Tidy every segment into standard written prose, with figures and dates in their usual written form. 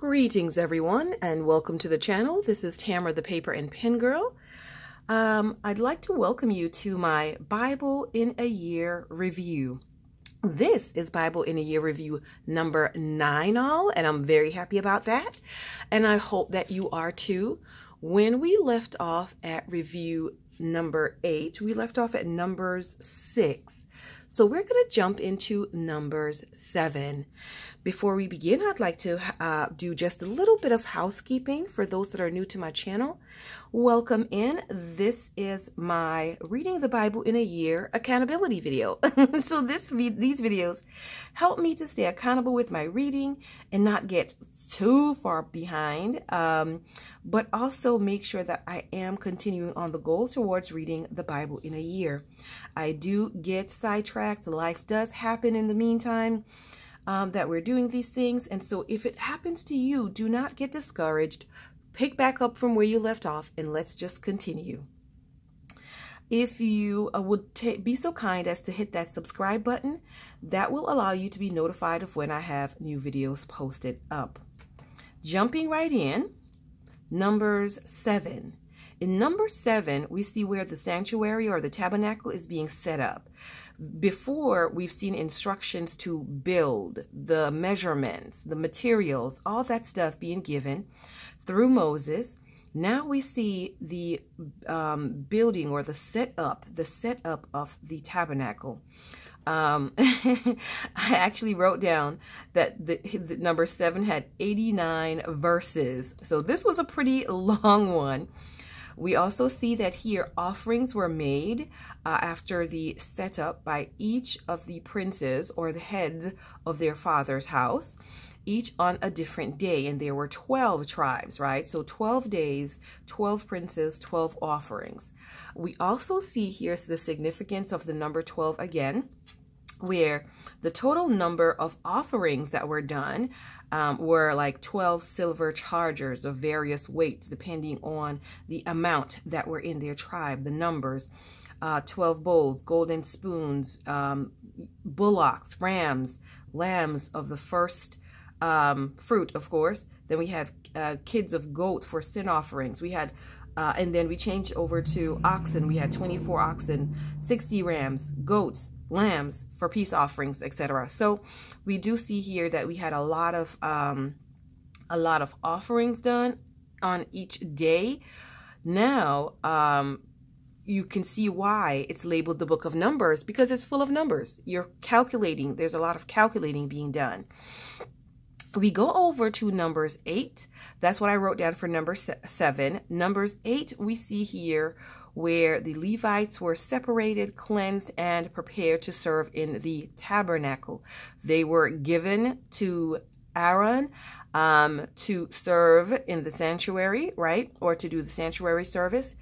Greetings everyone and welcome to the channel. This is Tamara the Paper and Pen Girl. I'd like to welcome you to my Bible in a Year review. This is Bible in a Year review number 9 and I'm very happy about that, and I hope that you are too. When we left off at review number 8, we left off at Numbers 6. So we're going to jump into Numbers 7. Before we begin, I'd like to do just a little bit of housekeeping for those that are new to my channel. Welcome in. This is my Reading the Bible in a Year accountability video. So these videos help me to stay accountable with my reading and not get too far behind, but also make sure that I am continuing on the goal towards reading the Bible in a year. I do get sidetracked. Life does happen in the meantime that we're doing these things. And so if it happens to you, do not get discouraged. Pick back up from where you left off and let's just continue. If you would be so kind as to hit that subscribe button, that will allow you to be notified of when I have new videos posted up. Jumping right in, Numbers 7. In number 7, we see where the sanctuary or the tabernacle is being set up. Before, we've seen instructions to build, the measurements, the materials, all that stuff being given through Moses. Now we see the building or the setup of the tabernacle. I actually wrote down that the number 7 had 89 verses. So this was a pretty long one. We also see that here offerings were made after the setup by each of the princes or the heads of their father's house, each on a different day. And there were 12 tribes, right? So 12 days, 12 princes, 12 offerings. We also see here the significance of the number 12 again, where the total number of offerings that were done were like 12 silver chargers of various weights, depending on the amount that were in their tribe, the numbers, 12 bowls, golden spoons, bullocks, rams, lambs of the first fruit, of course. Then we have kids of goat for sin offerings. We had and then we changed over to oxen. We had 24 oxen, 60 rams, goats, lambs for peace offerings, etc. So we do see here that we had a lot of offerings done on each day. Now you can see why it's labeled the book of Numbers, because it's full of numbers. You're calculating. There's a lot of calculating being done. We go over to Numbers 8. That's what I wrote down for number 7. Numbers 8, we see here where the Levites were separated, cleansed, and prepared to serve in the tabernacle. They were given to Aaron to serve in the sanctuary, right? Or to do the sanctuary service.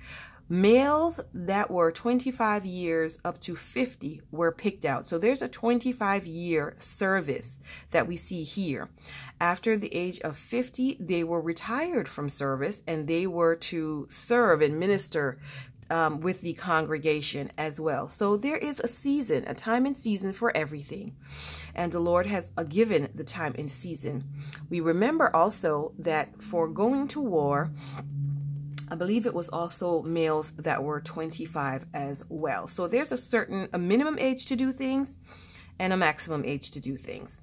Males that were 25 years up to 50 were picked out. So there's a 25-year service that we see here. After the age of 50, they were retired from service and they were to serve and minister with the congregation as well. So there is a season, a time and season for everything. And the Lord has given the time and season. We remember also that for going to war, I believe it was also males that were 25 as well. So there's a minimum age to do things and a maximum age to do things.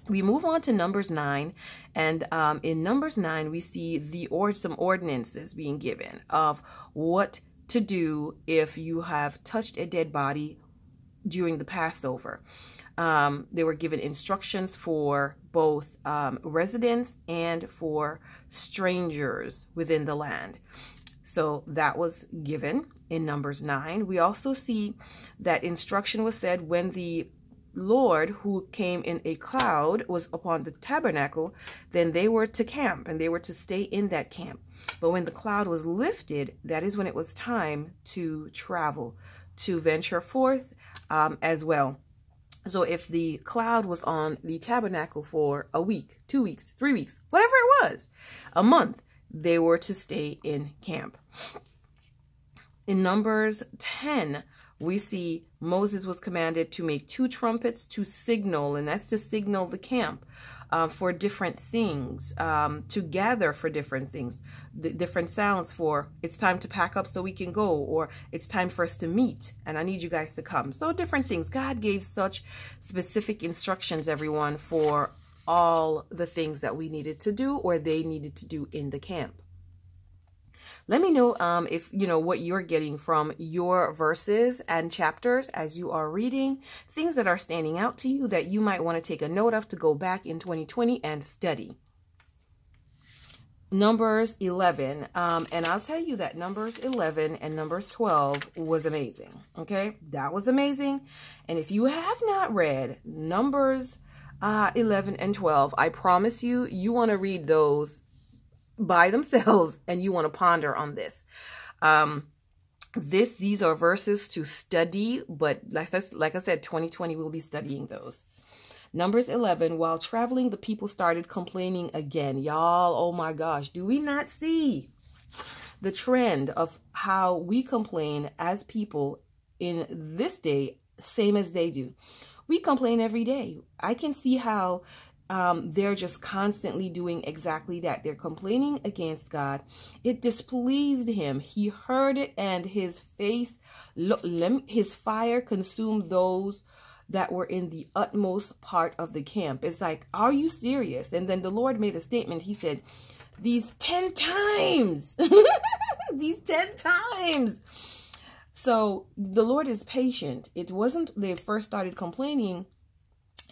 We move on to Numbers 9, and in Numbers 9 we see some ordinances being given of what to do if you have touched a dead body during the Passover. They were given instructions for both residents and for strangers within the land. So that was given in Numbers 9. We also see that instruction was said when the Lord, who came in a cloud, was upon the tabernacle, then they were to camp and they were to stay in that camp. But when the cloud was lifted, that is when it was time to travel, to venture forth as well. So if the cloud was on the tabernacle for a week, 2 weeks, 3 weeks, whatever it was, a month, they were to stay in camp. In Numbers 10, we see Moses was commanded to make 2 trumpets to signal, and that's to signal the camp. for different things, to gather for different things, different sounds for it's time to pack up so we can go, or it's time for us to meet and I need you guys to come. So different things. God gave such specific instructions, everyone, for all the things that we needed to do or they needed to do in the camp. Let me know if you know what you're getting from your verses and chapters as you are reading, things that are standing out to you that you might want to take a note of to go back in 2020 and study. Numbers 11, and I'll tell you that Numbers 11 and Numbers 12 was amazing. Okay, that was amazing. And if you have not read Numbers 11 and 12, I promise you, you want to read those by themselves and you want to ponder on this. These are verses to study, but like I said, 2020 we'll be studying those. Numbers 11, while traveling, the people started complaining again. Y'all, oh my gosh, do we not see the trend of how we complain as people in this day, same as they do? We complain every day. I can see how they're just constantly doing exactly that. They're complaining against God. It displeased him. He heard it, and his fire consumed those that were in the utmost part of the camp. It's like, are you serious? And then the Lord made a statement. He said, these 10 times, these 10 times. So the Lord is patient. It wasn't they first started complaining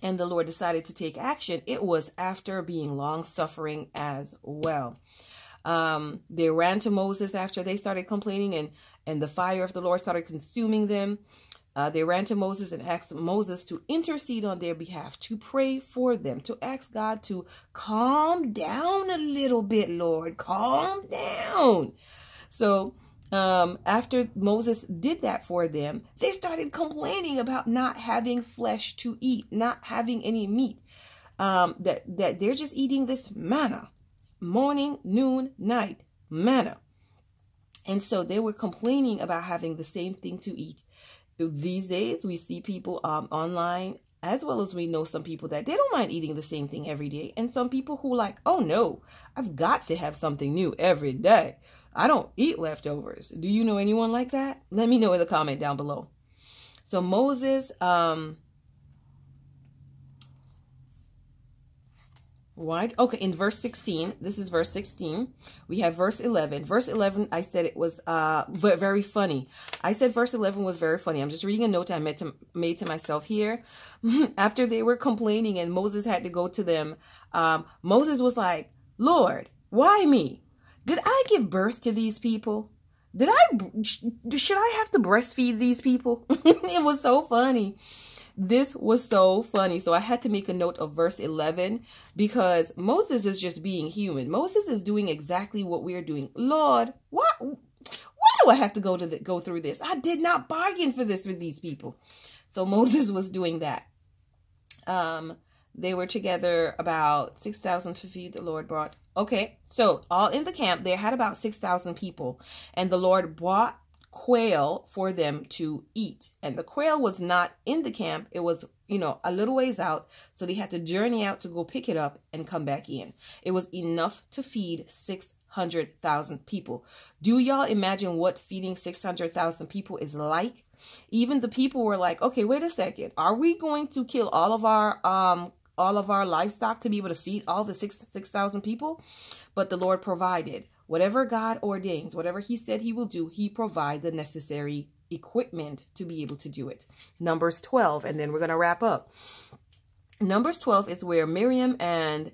and the Lord decided to take action. It was after being long-suffering as well. They ran to Moses after they started complaining and the fire of the Lord started consuming them. They ran to Moses and asked Moses to intercede on their behalf, to pray for them, to ask God to calm down a little bit, Lord, calm down. So after Moses did that for them, they started complaining about not having flesh to eat, not having any meat, that they're just eating this manna, morning, noon, night, manna. And so they were complaining about having the same thing to eat. These days, we see people online, as well as we know some people that they don't mind eating the same thing every day. And some people who like, oh no, I've got to have something new every day. I don't eat leftovers. Do you know anyone like that? Let me know in the comment down below. So Moses, okay, in verse 16, this is verse 16. We have verse 11. Verse 11, I said it was very funny. I said verse 11 was very funny. I'm just reading a note I made to myself here. After they were complaining and Moses had to go to them, Moses was like, Lord, why me? Did I give birth to these people? Should I have to breastfeed these people? It was so funny. This was so funny. So I had to make a note of verse 11 because Moses is just being human. Moses is doing exactly what we're doing. Lord, why do I have to go through this? I did not bargain for this with these people. So Moses was doing that. They were together about 6,000 to feed the Lord brought. Okay, so all in the camp, they had about 6,000 people. And the Lord brought quail for them to eat. And the quail was not in the camp. It was, a little ways out. So they had to journey out to go pick it up and come back in. It was enough to feed 600,000 people. Do y'all imagine what feeding 600,000 people is like? Even the people were like, okay, wait a second. Are we going to kill all of our livestock to be able to feed all the 6,000 people? But the Lord provided. Whatever God ordains, whatever he said he will do, he provides the necessary equipment to be able to do it. Numbers 12, and then we're going to wrap up. Numbers 12 is where Miriam and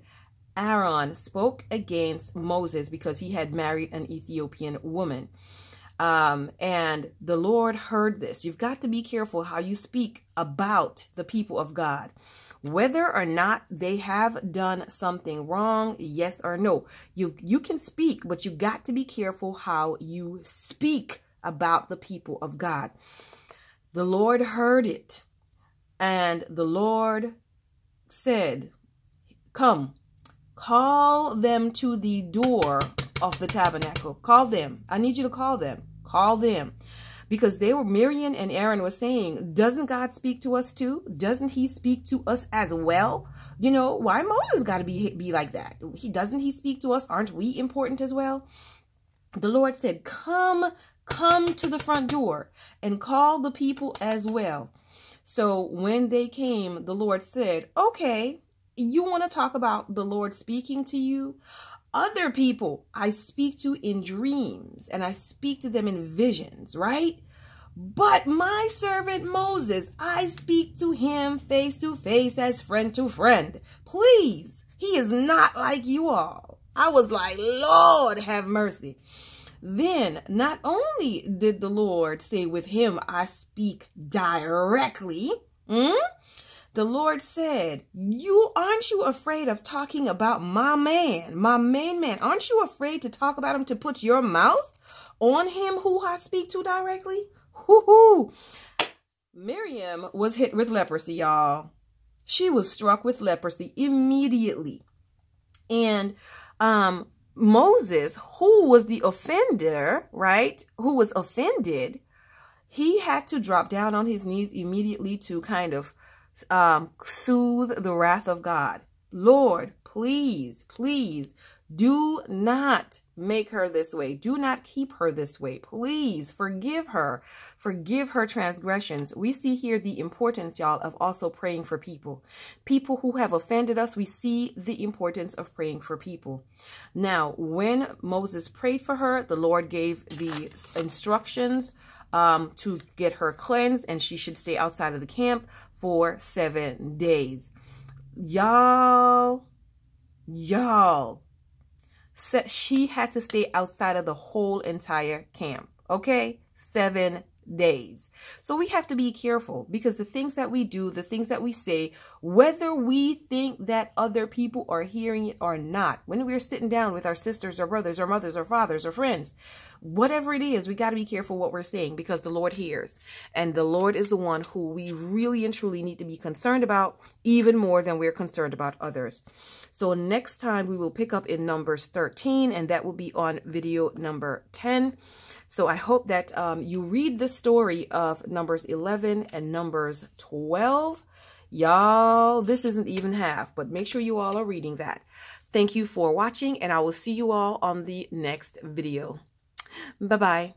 Aaron spoke against Moses because he had married an Ethiopian woman. And the Lord heard this. You've got to be careful how you speak about the people of God. Whether or not they have done something wrong, yes or no. You can speak, but you got to be careful how you speak about the people of God. The Lord heard it, and the Lord said, come, call them to the door of the tabernacle. Call them. I need you to call them. Call them. because Miriam and Aaron was saying, doesn't God speak to us too? Doesn't he speak to us as well? You know, why Moses got to be like that? Doesn't he speak to us? Aren't we important as well? The Lord said, come to the front door and call the people as well. So when they came, the Lord said, okay, you want to talk about the Lord speaking to you? Other people I speak to in dreams, and I speak to them in visions, right? But my servant Moses, I speak to him face to face as friend to friend. Please, he is not like you all. I was like, Lord, have mercy. Then not only did the Lord say with him, I speak directly, the Lord said, aren't you afraid of talking about my man, my main man? Aren't you afraid to talk about him, to put your mouth on him who I speak to directly? Hoo-hoo. Miriam was hit with leprosy, y'all. She was struck with leprosy immediately. And Moses, who was the offender, right, who was offended, he had to drop down on his knees immediately to kind of soothe the wrath of God. Lord, please, please do not make her this way. Do not keep her this way. Please forgive her. Forgive her transgressions. We see here the importance, y'all, of also praying for people. People who have offended us, we see the importance of praying for people. Now, when Moses prayed for her, the Lord gave the instructions to get her cleansed, and she should stay outside of the camp for 7 days. Y'all, she had to stay outside of the whole entire camp. Okay, 7 days. So we have to be careful, because the things that we do, the things that we say, whether we think that other people are hearing it or not, when we're sitting down with our sisters or brothers or mothers or fathers or friends, whatever it is, we got to be careful what we're saying, because the Lord hears. And the Lord is the one who we really and truly need to be concerned about, even more than we're concerned about others. So next time we will pick up in Numbers 13, and that will be on video number 10. So I hope that you read the story of Numbers 11 and Numbers 12. Y'all, this isn't even half, but make sure you all are reading that. Thank you for watching, and I will see you all on the next video. Bye-bye.